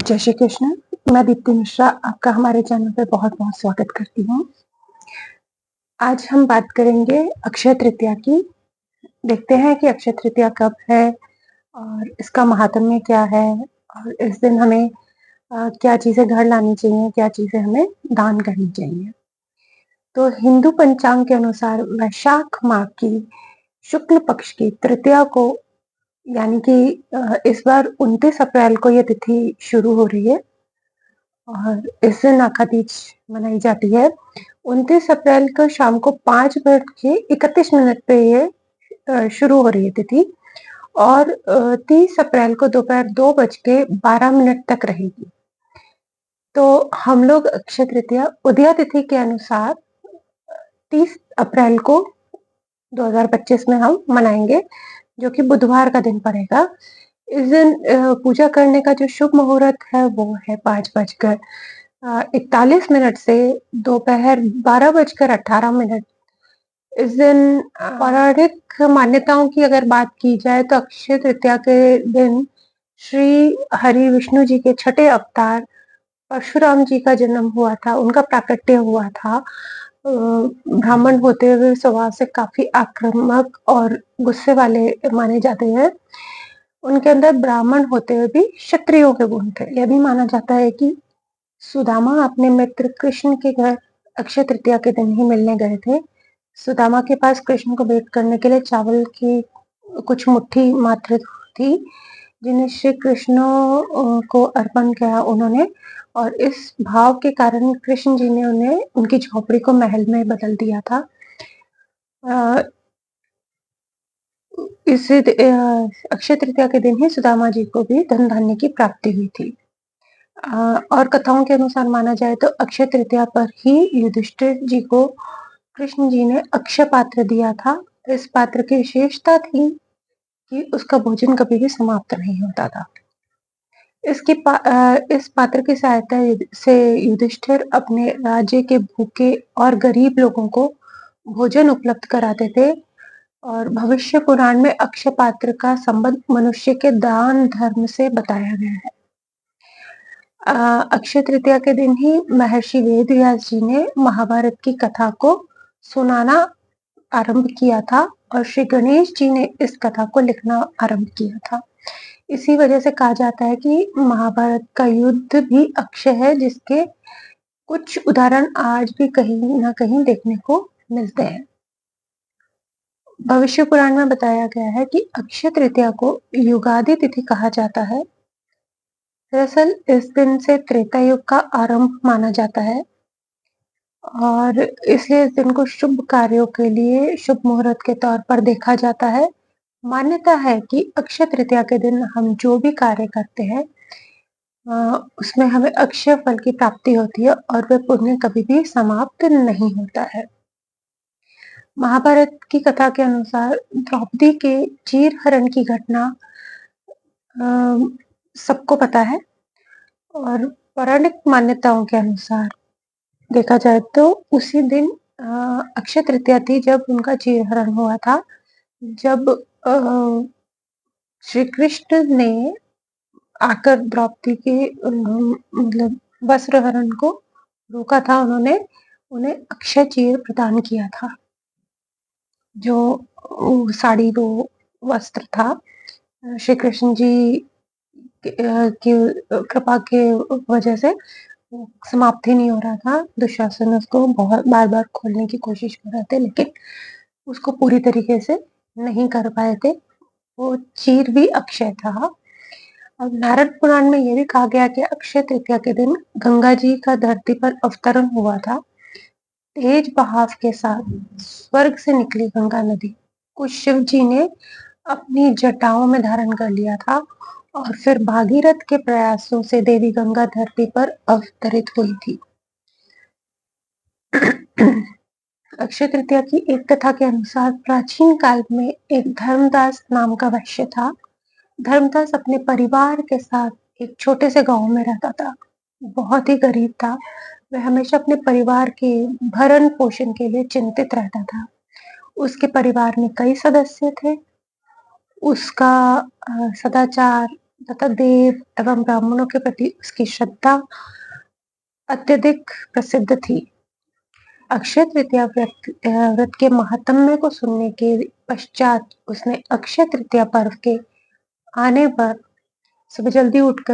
जय श्री कृष्ण। मैं दीप्ति मिश्रा आपका हमारे चैनल पे बहुत-बहुत स्वागत करती हूँ। आज हम बात करेंगे अक्षय तृतीया की। देखते हैं कि अक्षय तृतीया कब है और इसका माहात्म्य क्या है और इस दिन हमें क्या चीज़ें घर लानी चाहिए, क्या चीज़ें हमें दान करनी चाहिए। तो हिंदू पंचांग के अनुसार वैशाख माह की शुक्ल पक्ष की तृतीया को यानी कि इस बार 29 अप्रैल को ये तिथि शुरू हो रही है और इस दिन आखातीज मनाई जाती है। 29 अप्रैल को शाम को 5 बज के 31 मिनट पे ये शुरू हो रही है तिथि और 30 अप्रैल को दोपहर 2 बज के 12 मिनट तक रहेगी। तो हम लोग अक्षय तृतीया उदया तिथि के अनुसार 30 अप्रैल को 2025 में हम मनाएंगे, जो कि बुधवार का दिन पड़ेगा। इस दिन पूजा करने का जो शुभ मुहूर्त है वो है 5 बजकर 41 मिनट से दोपहर 12 बजकर 18 मिनट। इस दिन पौराणिक मान्यताओं की अगर बात की जाए तो अक्षय तृतीया के दिन श्री हरि विष्णु जी के छठे अवतार परशुराम जी का जन्म हुआ था, उनका प्राकट्य हुआ था। ब्राह्मण होते हुए स्वभाव से काफी आक्रामक और गुस्से वाले माने जाते हैं। उनके अंदर ब्राह्मण होते हुए भी क्षत्रियों के गुण थे। यह भी माना जाता है कि सुदामा अपने मित्र कृष्ण के घर अक्षय तृतीया के दिन ही मिलने गए थे। सुदामा के पास कृष्ण को भेंट करने के लिए चावल की कुछ मुट्ठी मात्र थी, जिन्हें श्री कृष्ण को अर्पण किया उन्होंने, और इस भाव के कारण कृष्ण जी ने उन्हें उनकी झोपड़ी को महल में बदल दिया था। इस अक्षय तृतीया के दिन ही सुदामा जी को भी धन धान्य की प्राप्ति हुई थी। और कथाओं के अनुसार माना जाए तो अक्षय तृतीया पर ही युधिष्ठिर जी को कृष्ण जी ने अक्षय पात्र दिया था। इस पात्र की विशेषता थी कि उसका भोजन कभी भी समाप्त नहीं होता था। इस पात्र की सहायता से युधिष्ठिर अपने राज्य के भूखे और गरीब लोगों को भोजन उपलब्ध कराते थे। और भविष्य पुराण में अक्षय पात्र का संबंध मनुष्य के दान धर्म से बताया गया है। अक्षय तृतीया के दिन ही महर्षि वेदव्यास जी ने महाभारत की कथा को सुनाना आरंभ किया था और श्री गणेश जी ने इस कथा को लिखना आरंभ किया था। इसी वजह से कहा जाता है कि महाभारत का युद्ध भी अक्षय है, जिसके कुछ उदाहरण आज भी कहीं ना कहीं देखने को मिलते हैं। भविष्य पुराण में बताया गया है कि अक्षय तृतीया को युगादि तिथि कहा जाता है। दरअसल इस दिन से त्रेता युग का आरंभ माना जाता है और इसलिए इस दिन को शुभ कार्यों के लिए शुभ मुहूर्त के तौर पर देखा जाता है। मान्यता है कि अक्षय तृतीया के दिन हम जो भी कार्य करते हैं उसमें हमें अक्षय फल की प्राप्ति होती है और वह पुण्य कभी भी समाप्त नहीं होता है। महाभारत की कथा के अनुसार द्रौपदी के चीर हरण की घटना सबको पता है और पौराणिक मान्यताओं के अनुसार देखा जाए तो उसी दिन अक्षय तृतीया थी जब उनका चीरहरण हुआ था। जब श्री कृष्ण ने आकर द्रौपदी के मतलब वस्त्र हरण को रोका था, उन्होंने उन्हें अक्षय चीर प्रदान किया था, जो साड़ी वो वस्त्र था। श्री कृष्ण जी की कृपा के वजह से समाप्त ही नहीं हो रहा था। दुशासन उसको बहुत बार-बार खोलने की कोशिश कर रहे थे, लेकिन उसको पूरी तरीके से नहीं कर पाए थे। वो चीर भी अक्षय था। और नारद पुराण में ये भी कहा गया कि अक्षय तृतीया के दिन गंगा जी का धरती पर अवतरण हुआ था। तेज बहाव के साथ स्वर्ग से निकली गंगा नदी को शिव जी ने अपनी जटाओं में धारण कर लिया था और फिर भागीरथ के प्रयासों से देवी गंगा धरती पर अवतरित हुई थी। अक्षय तृतीया की एक कथा के अनुसार प्राचीन काल में एक धर्मदास नाम का वैश्य था। धर्मदास अपने परिवार के साथ एक छोटे से गांव में रहता था। बहुत ही गरीब था। वह हमेशा अपने परिवार के भरण पोषण के लिए चिंतित रहता था। उसके परिवार में कई सदस्य थे। उसका सदाचार तथा देव एवं ब्राह्मणों के प्रति उसकी श्रद्धा अत्यधिक प्रसिद्ध थी। अक्षय तृतीया व्रत के महात्म्य को सुनने के पश्चात उसने अक्षय तृतीया पर्व के आने पर सुबह जल्दी उठकर